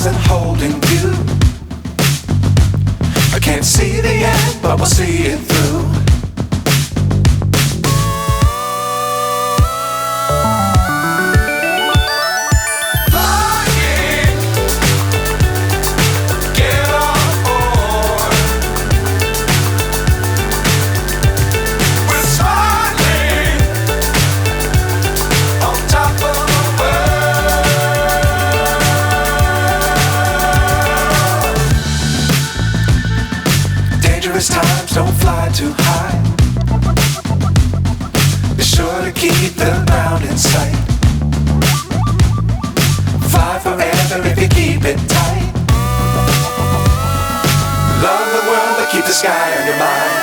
stars and holding you. I can't see the end, but we'll see it through. Times don't fly too high. Be sure to keep the ground in sight. Fly forever if you keep it tight. Love the world but keep the sky on your mind.